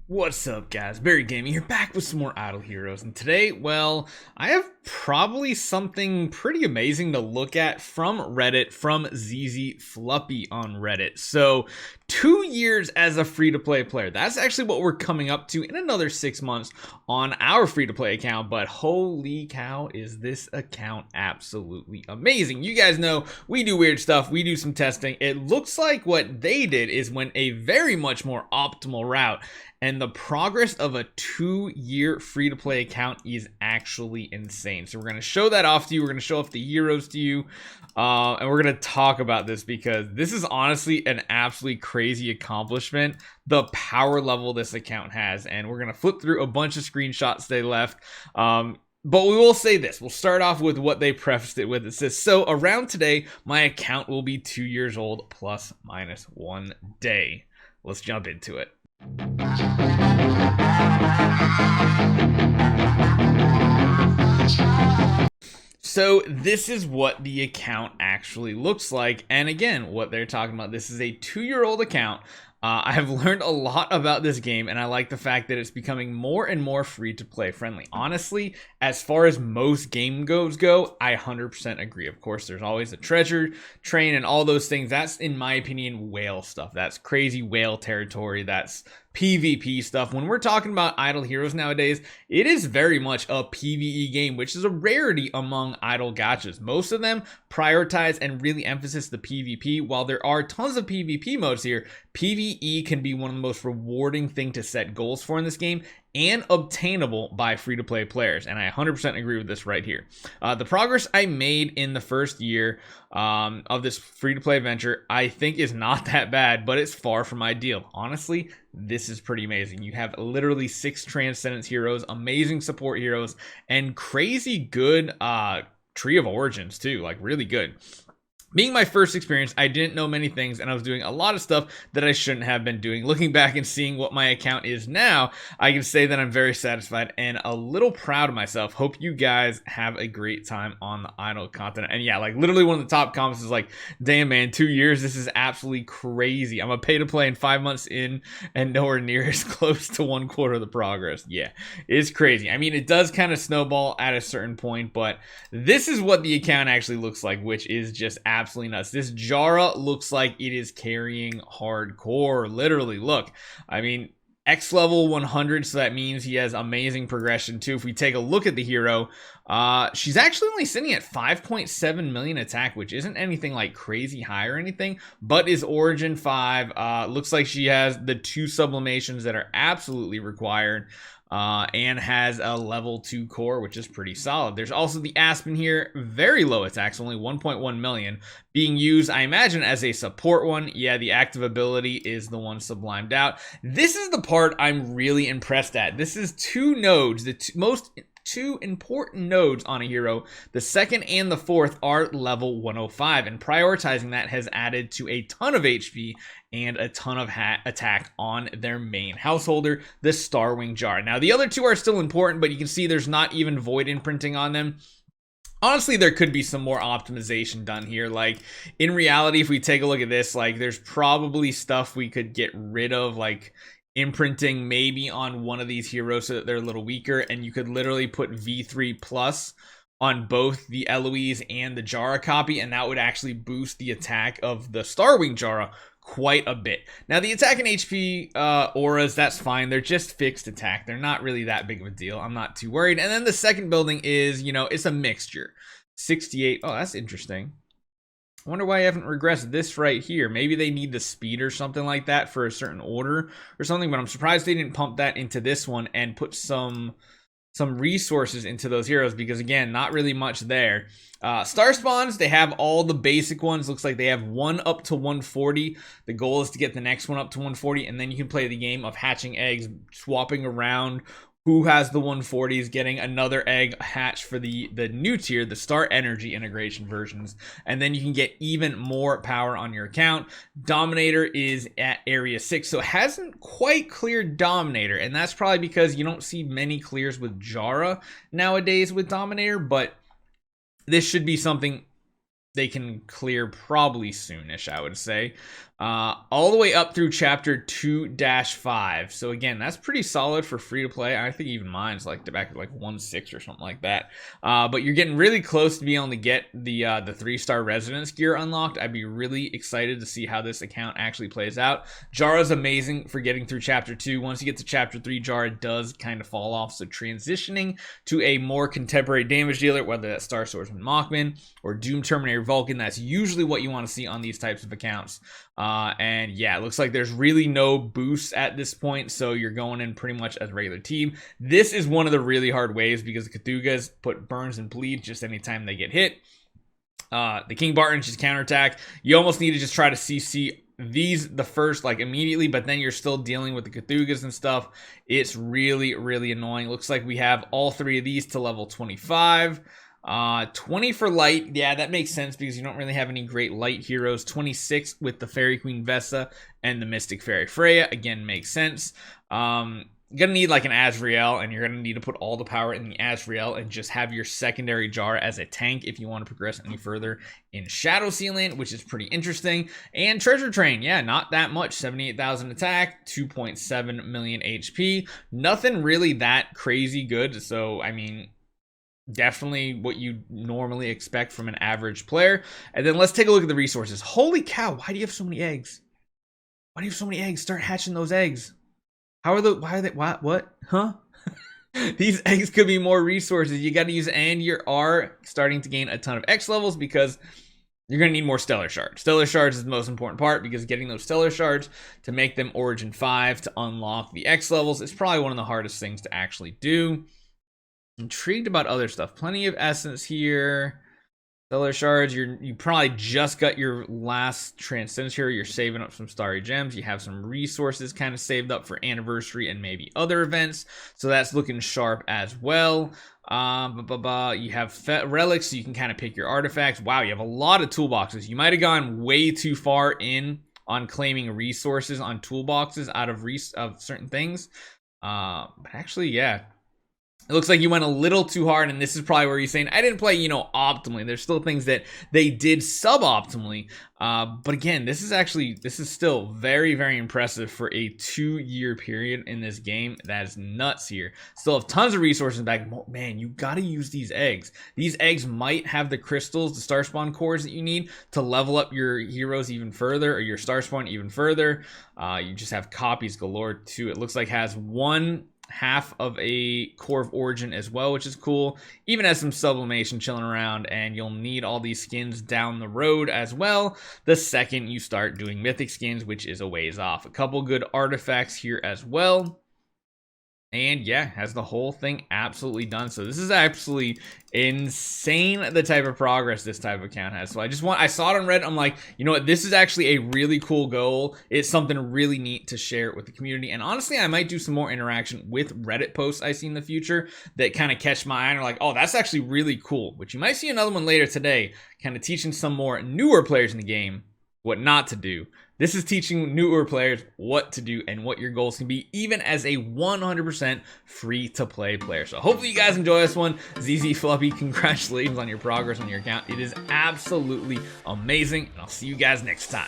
What's up, guys? Barry Gaming here, back with some more Idle Heroes, and today, well, I have probably something pretty amazing to look at from Reddit, from ZzFlupy on Reddit. So, 2 years as a free-to-play player. That's actually what we're coming up to in another 6 months on our free-to-play account, but holy cow, is this account absolutely amazing. You guys know we do weird stuff, we do some testing. It looks like what they did is went a very much more optimal route. And the progress of a 2-year free-to-play account is actually insane. So we're going to show that off to you. We're going to show off the heroes to you. And we're going to talk about this because this is honestly an absolutely crazy accomplishment. The power level this account has. And we're going to flip through a bunch of screenshots they left. But we will say this. We'll start off with what they prefaced it with. It says, so around today, my account will be 2 years old plus minus 1 day. Let's jump into it. So this is what the account actually looks like, and again, what they're talking about, this is a 2-year-old account. I have learned a lot about this game, and I like the fact that it's becoming more and more free-to-play friendly. Honestly, as far as most game goes go, I 100% agree. Of course, there's always a treasure train and all those things. That's, in my opinion, whale stuff. That's crazy whale territory. That's PvP stuff. When we're talking about Idle Heroes nowadays, it is very much a PvE game, which is a rarity among idle gachas. Most of them prioritize and really emphasize the PvP. While there are tons of PvP modes here, PvE can be one of the most rewarding things to set goals for in this game and obtainable by free-to-play players, and I 100% agree with this right here. The progress I made in the first year of this free-to-play venture, I think is not that bad, but it's far from ideal. Honestly, this is pretty amazing. You have literally 6 Transcendence heroes, amazing support heroes, and crazy good Tree of Origins too, like really good. Being my first experience, I didn't know many things, and I was doing a lot of stuff that I shouldn't have been doing. Looking back and seeing what my account is now, I can say that I'm very satisfied and a little proud of myself. Hope you guys have a great time on the Idle content. And yeah, like literally one of the top comments is like, damn man, 2 years, this is absolutely crazy. I'm a pay to play in 5 months in and nowhere near as close to 1/4 of the progress. Yeah, it's crazy. I mean, it does kind of snowball at a certain point, but this is what the account actually looks like, which is just absolutely nuts. This Jara looks like it is carrying hardcore. Literally, look. I mean, X level 100, so that means he has amazing progression too. If we take a look at the hero, she's actually only sitting at 5.7 million attack, which isn't anything like crazy high or anything, but is Origin 5. Looks like she has the 2 sublimations that are absolutely required. And has a level 2 core, which is pretty solid. There's also the Aspen here, very low attacks, only 1.1 million, being used, I imagine, as a support one. Yeah, the active ability is the one sublimed out. This is the part I'm really impressed at. This is 2 nodes, the most 2 important nodes on a hero. The second and the fourth are level 105, and prioritizing that has added to a ton of HP and a ton of attack on their main householder, the Starwing Jar. Now, the other 2 are still important, but you can see there's not even void imprinting on them. Honestly, there could be some more optimization done here. Like, in reality, if we take a look at this, like, there's probably stuff we could get rid of, like imprinting maybe on one of these heroes so that they're a little weaker, and you could literally put V3 plus on both the Eloise and the Jara copy, and that would actually boost the attack of the Starwing Jara quite a bit. Now, the attack and HP auras, that's fine. They're just fixed attack. They're not really that big of a deal. I'm not too worried. And then the second building is, you know, it's a mixture. 68. Oh, that's interesting. I wonder why I haven't regressed this right here. Maybe they need the speed or something like that for a certain order or something, but I'm surprised they didn't pump that into this one and put some resources into those heroes, because again, not really much there. Star spawns, they have all the basic ones. Looks like they have 1 up to 140. The goal is to get the next one up to 140, and then you can play the game of hatching eggs, swapping around who has the 140s, getting another egg hatched for the new tier, the Star Energy integration versions, and then you can get even more power on your account. Dominator is at area 6, so it hasn't quite cleared Dominator, and that's probably because you don't see many clears with Jara nowadays with Dominator, but this should be something they can clear probably soonish, I would say. all the way up through chapter 2-5. So again, that's pretty solid for free to play. I think even mine's like back at like 1.6 or something like that. But you're getting really close to being able to get the 3-star residence gear unlocked. I'd be really excited to see how this account actually plays out. Jara's amazing for getting through chapter 2. Once you get to chapter 3, Jara does kind of fall off. So transitioning to a more contemporary damage dealer, whether that's Star Swordsman Machman or Doom Terminator Vulcan, that's usually what you want to see on these types of accounts. And yeah, it looks like there's really no boosts at this point, so you're going in pretty much as a regular team. This is one of the really hard ways because the Cthulhu's put burns and bleed just anytime they get hit. The King Bartons just counterattack. You almost need to just try to CC these the first like immediately, but then you're still dealing with the Cthulhu's and stuff. It's really, really annoying. Looks like we have all 3 of these to level 25. 20 for light. Yeah, that makes sense because you don't really have any great light heroes. 26 with the Fairy Queen Vessa and the Mystic Fairy Freya. Again, makes sense. You're gonna need like an Azrael, and you're gonna need to put all the power in the Azrael and just have your secondary jar as a tank if you want to progress any further in Shadow Sealant, which is pretty interesting. And Treasure Train, yeah, not that much. 78,000 attack, 2.7 million HP. Nothing really that crazy good. So I mean, definitely what you normally expect from an average player. And then let's take a look at the resources. Holy cow, why do you have so many eggs? Why do you have so many eggs? Start hatching those eggs. Why are they, what? Huh? These eggs could be more resources. You got to use, and you are starting to gain a ton of X levels because you're going to need more Stellar Shards. Stellar Shards is the most important part because getting those Stellar Shards to make them Origin 5 to unlock the X levels is probably one of the hardest things to actually do. Intrigued about other stuff. Plenty of essence here. Stellar Shards, you probably just got your last Transcendence here. You're saving up some Starry Gems. You have some resources kind of saved up for Anniversary and maybe other events. So that's looking sharp as well. You have relics, so you can kind of pick your artifacts. Wow, you have a lot of toolboxes. You might have gone way too far in on claiming resources on toolboxes out of certain things. But actually, yeah. It looks like you went a little too hard, and this is probably where you're saying, I didn't play, optimally. There's still things that they did suboptimally. But again, this is still very, very impressive for a 2-year period in this game. That is nuts here. Still have tons of resources back. Man, you got to use these eggs. These eggs might have the crystals, the star spawn cores that you need to level up your heroes even further, or your star spawn even further. You just have copies galore too. It looks like has 1/2 of a core of origin as well, which is cool. Even has some sublimation chilling around, and you'll need all these skins down the road as well the second you start doing mythic skins, which is a ways off. A couple good artifacts here as well. And yeah, has the whole thing absolutely done. So this is absolutely insane, the type of progress this type of account has. So I saw it on Reddit. I'm like, you know what? This is actually a really cool goal. It's something really neat to share with the community. And honestly, I might do some more interaction with Reddit posts I see in the future that kind of catch my eye and are like, oh, that's actually really cool. Which you might see another one later today, kind of teaching some more newer players in the game what not to do. This is teaching newer players what to do and what your goals can be, even as a 100% free-to-play player. So hopefully you guys enjoy this one. ZzFlupy, congratulations on your progress on your account. It is absolutely amazing, and I'll see you guys next time.